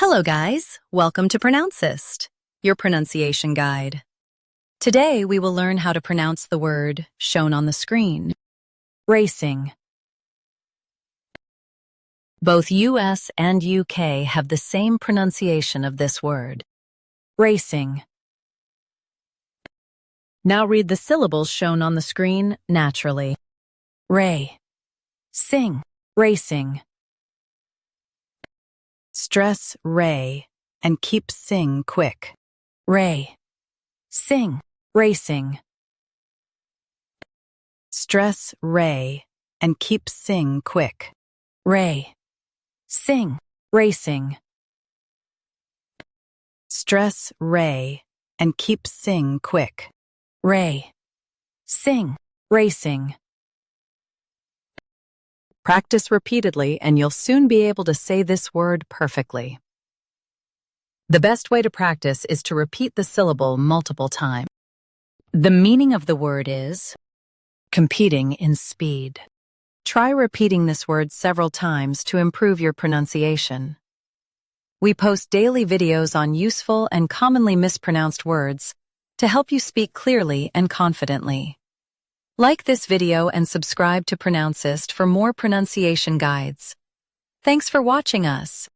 Hello guys, welcome to Pronouncist, your pronunciation guide. Today we will learn how to pronounce the word shown on the screen, racing. Both US and UK have the same pronunciation of this word, racing. Now read the syllables shown on the screen naturally. Ray, sing, racing. Stress ray and keep sing quick. Ray, sing, racing. Stress ray and keep sing quick. Ray, sing, racing. Stress ray and keep sing quick. Ray, sing, racing. Practice repeatedly and you'll soon be able to say this word perfectly. The best way to practice is to repeat the syllable multiple times. The meaning of the word is competing in speed. Try repeating this word several times to improve your pronunciation. We post daily videos on useful and commonly mispronounced words to help you speak clearly and confidently. Like this video and subscribe to Pronouncist for more pronunciation guides. Thanks for watching us.